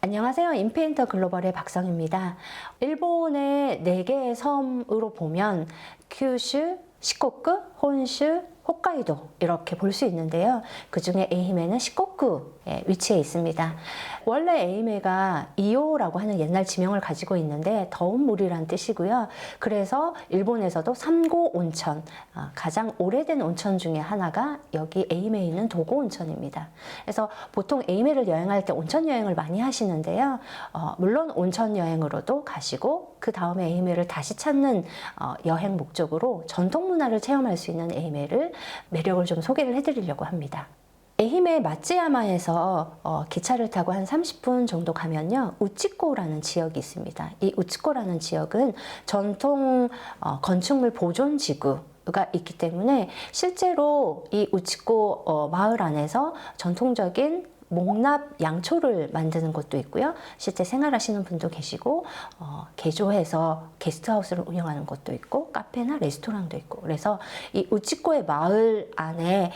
안녕하세요. 인페인터 글로벌의 박성입니다. 일본의 4개의 섬으로 보면 큐슈, 시코쿠, 혼슈, 홋카이도 이렇게 볼 수 있는데요. 그 중에 에이메는 시코쿠에 위치해 있습니다. 원래 에이메가 이오라고 하는 옛날 지명을 가지고 있는데 더운 물이란 뜻이고요. 그래서 일본에서도 삼고 온천, 가장 오래된 온천 중에 하나가 여기 에이메에 있는 도고 온천입니다. 그래서 보통 에이메를 여행할 때 온천 여행을 많이 하시는데요. 물론 온천 여행으로도 가시고 그 다음에 에이메를 다시 찾는 여행 목적으로 전통 문화를 체험할 수 있는 에이메를 매력을 좀 소개를 해드리려고 합니다. 에히메 마츠야마에서 기차를 타고 한 30분 정도 가면요, 우치코라는 지역이 있습니다. 이 우치코라는 지역은 전통 건축물 보존 지구가 있기 때문에 실제로 이 우치코 마을 안에서 전통적인 목납 양초를 만드는 곳도 있고요. 실제 생활하시는 분도 계시고 개조해서 게스트하우스를 운영하는 곳도 있고 카페나 레스토랑도 있고, 그래서 이 우치코의 마을 안에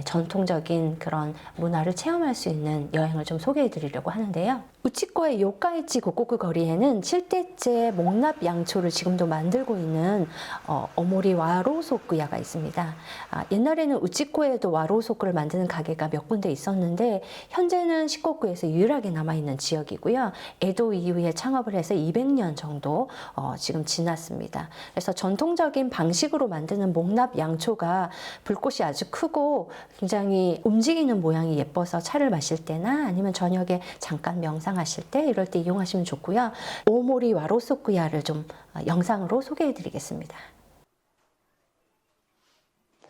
전통적인 그런 문화를 체험할 수 있는 여행을 좀 소개해 드리려고 하는데요. 우치코의 요카이치 고코쿠 거리에는 7대째 목납 양초를 지금도 만들고 있는 오모리 와로소쿠야가 있습니다. 옛날에는 우치코에도 와로소쿠를 만드는 가게가 몇 군데 있었는데 현재는 시코쿠에서 유일하게 남아있는 지역이고요. 에도 이후에 창업을 해서 200년 정도 지금 지났습니다. 그래서 전통적인 방식으로 만드는 목납 양초가 불꽃이 아주 크고 굉장히 움직이는 모양이 예뻐서 차를 마실 때나 아니면 저녁에 잠깐 명상하실 때 이럴 때 이용하시면 좋고요. 오모리 와로소쿠야를 좀 영상으로 소개해 드리겠습니다.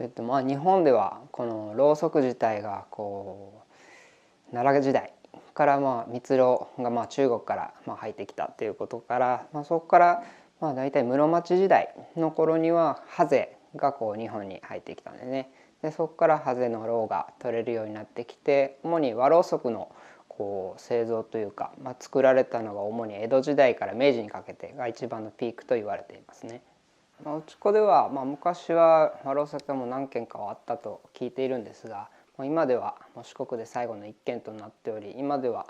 日本ではこのろうそく自体が奈良時代から蜜蝋が中国から入ってきたということから、そこから大体室町時代の頃にはハゼが日本に入ってきたんですね。でそこからハゼのろうが取れるようになってきて、主に和ろうそくの製造というか、作られたのが主に江戸時代から明治にかけてが一番のピークと言われていますね。うちこでは、昔は和ろうそくも何軒かはあったと聞いているんですが、今では四国で最後の1軒となっており、今では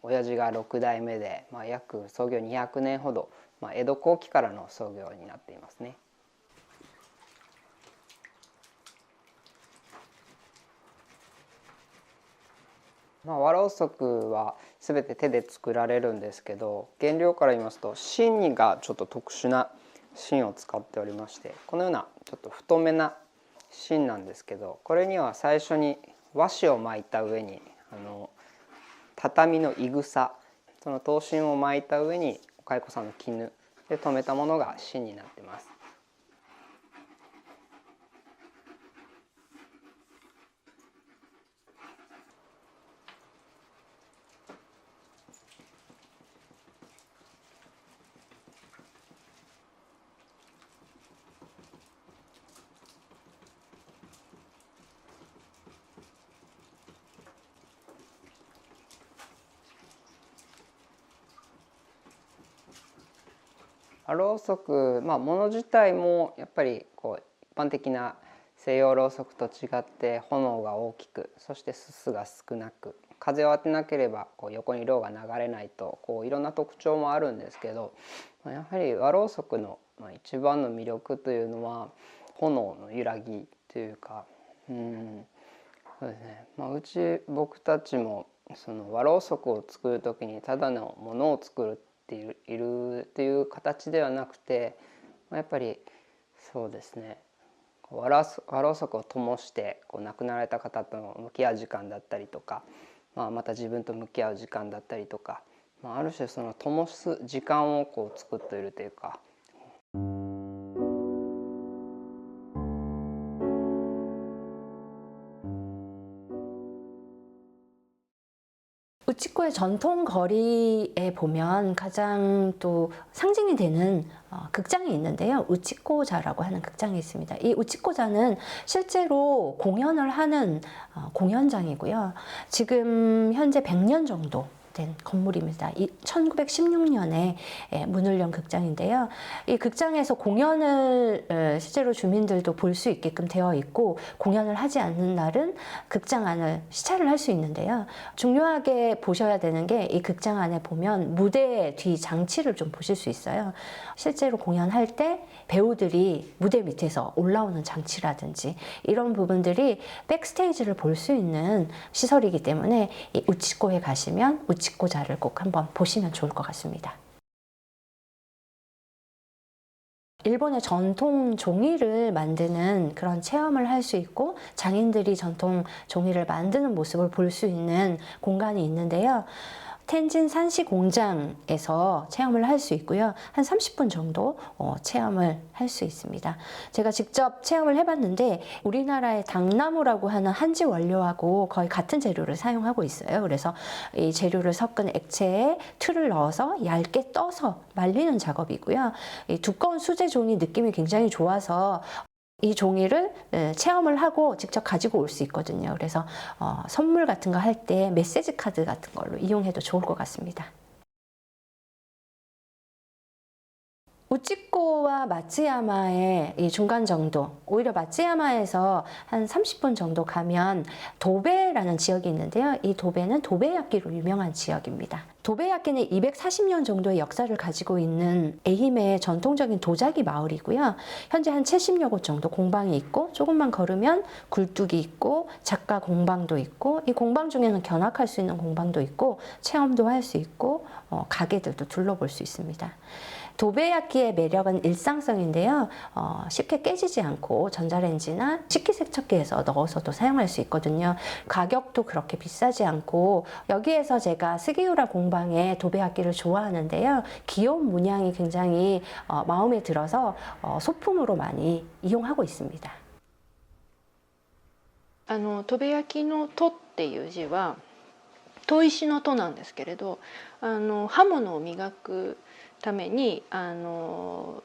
親父が6代目で、約創業200年ほど、江戸後期からの創業になっていますね。和ろうそくは全て手で作られるんですけど、原料から言いますと芯がちょっと特殊な芯を使っておりまして、このようなちょっと太めな芯なんですけど、これには最初に和紙を巻いた上に畳のいぐさ、その刀身を巻いた上にお蚕さんの絹で留めたものが芯になっています。ろうそく、物自体もやっぱり一般的な西洋ろうそくと違って炎が大きく、そしてすすが少なく、風を当てなければ横にろうが流れないといろんな特徴もあるんですけど、やはり和ろうそくの一番の魅力というのは炎の揺らぎというか、そうですね、僕たちもその和ろうそくを作る時にただのものを作るっていう形ではなくて、やっぱりそうですね、和ろうそくを灯して亡くなられた方との向き合う時間だったりとか、また自分と向き合う時間だったりとか、ある種その灯す時間を作っているというか。우치코의 전통 거리에 보면 가장 또 상징이 되는 극장이 있는데요. 우치코자라고 하는 극장이 있습니다. 이 우치코자는 실제로 공연을 하는 공연장이고요. 지금 현재 100년 정도 된 건물입니다. 1916년에 문을 연 극장인데요. 이 극장에서 공연을 실제로 주민들도 볼 수 있게끔 되어 있고, 공연을 하지 않는 날은 극장 안을 시찰을 할 수 있는데요. 중요하게 보셔야 되는 게, 이 극장 안에 보면 무대 뒤 장치를 좀 보실 수 있어요. 실제로 공연할 때 배우들이 무대 밑에서 올라오는 장치라든지 이런 부분들이 백스테이지를 볼 수 있는 시설이기 때문에 이 우치코에 가시면 우치코자를 꼭 한번 보시면 좋을 것 같습니다. 일본의 전통 종이를 만드는 그런 체험을 할 수 있고, 장인들이 전통 종이를 만드는 모습을 볼 수 있는 공간이 있는데요. 텐진 산시 공장에서 체험을 할 수 있고요. 한 30분 정도 체험을 할 수 있습니다. 제가 직접 체험을 해봤는데, 우리나라의 당나무라고 하는 한지 원료하고 거의 같은 재료를 사용하고 있어요. 그래서 이 재료를 섞은 액체에 틀을 넣어서 얇게 떠서 말리는 작업이고요. 이 두꺼운 수제 종이 느낌이 굉장히 좋아서 이 종이를 체험을 하고 직접 가지고 올 수 있거든요. 그래서 선물 같은 거 할 때 메시지 카드 같은 걸로 이용해도 좋을 것 같습니다. 우치코와 마츠야마의 이 중간 정도, 오히려 마츠야마에서 한 30분 정도 가면 도베라는 지역이 있는데요. 이 도베는 도베야끼로 유명한 지역입니다. 도베야끼는 240년 정도의 역사를 가지고 있는 에히메의 전통적인 도자기 마을이고요. 현재 한 70여 곳 정도 공방이 있고, 조금만 걸으면 굴뚝이 있고 작가 공방도 있고, 이 공방 중에는 견학할 수 있는 공방도 있고, 체험도 할 수 있고, 가게들도 둘러볼 수 있습니다. 도베야끼의 매력은 일상성인데요. 쉽게 깨지지 않고 전자레인지나 식기세척기에서 넣어서도 사용할 수 있거든요. 가격도 그렇게 비싸지 않고, 여기에서 제가 스기우라 공방의 도베야끼를 좋아하는데요. 귀여운 문양이 굉장히 마음에 들어서 소품으로 많이 이용하고 있습니다. 戸部焼きの戸っていう字は砥石の戸なんですけれど、刃物を磨くために取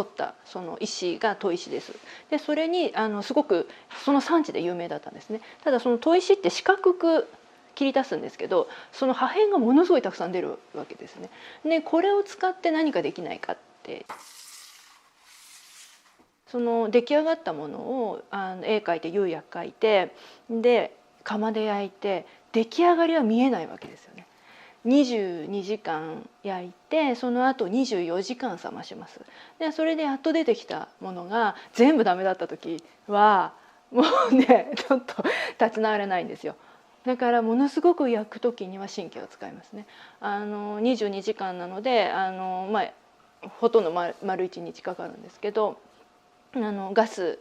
ったその石が砥石です。でそれにすごくその産地で有名だったんですね。ただその砥石って四角く切り出すんですけど、その破片がものすごいたくさん出るわけですね。でこれを使って何かできないかって、その出来上がったものを絵描いて釉薬描いて、で窯で焼いて、出来上がりは見えないわけですよね。22時間焼いて、その後24時間冷まします。でそれでやっと出てきたものが全部ダメだった時はもうね、ちょっと立ち直れないんですよ。だからものすごく焼く時には神経を使いますね。22時間なのでほとんど丸1日かかるんですけど、ガス、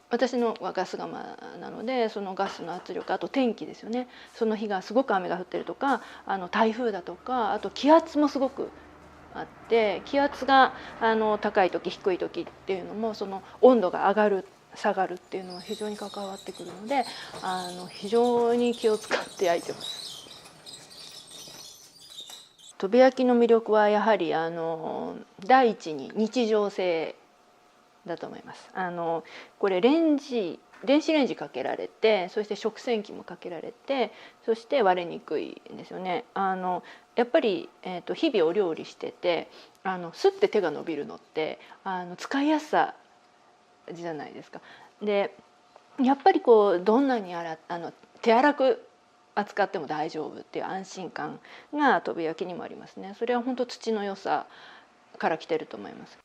私のはガス窯なので、そのガスの圧力、あと天気ですよね。その日がすごく雨が降ってるとか、台風だとか、あと気圧もすごくあって、気圧が高い時低い時っていうのも、その温度が上がる下がるっていうのは非常に関わってくるので、非常に気を使って焼いてます。戸部焼きの魅力はやはり第一に日常性だと思います。これ電子レンジかけられて、そして食洗機もかけられて、そして割れにくいんですよね。やっぱり、日々お料理しててすって手が伸びるのって使いやすさじゃないですか。でやっぱりこうどんなに手荒く扱っても大丈夫っていう安心感が戸部焼きにもありますね。それは本当土の良さから来てると思います。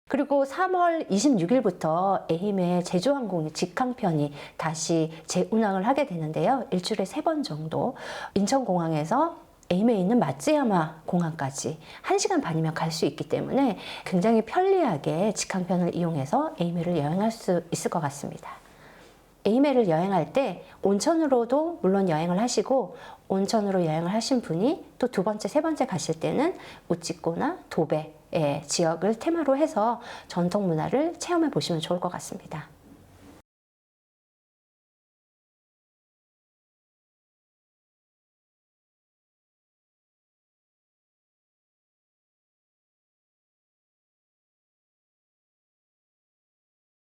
그리고 3월 26일부터 에히메 제주항공의 직항편이 다시 재운항을 하게 되는데요. 일주일에 3번 정도 인천공항에서 에히메에 있는 마츠야마 공항까지 1시간 반이면 갈 수 있기 때문에 굉장히 편리하게 직항편을 이용해서 에히메를 여행할 수 있을 것 같습니다. 에히메를 여행할 때 온천으로도 물론 여행을 하시고, 온천으로 여행을 하신 분이 또 두 번째, 세 번째 가실 때는 우치코나 도베 지역을 테마로 해서 전통 문화를 체험해 보시면 좋을 것 같습니다.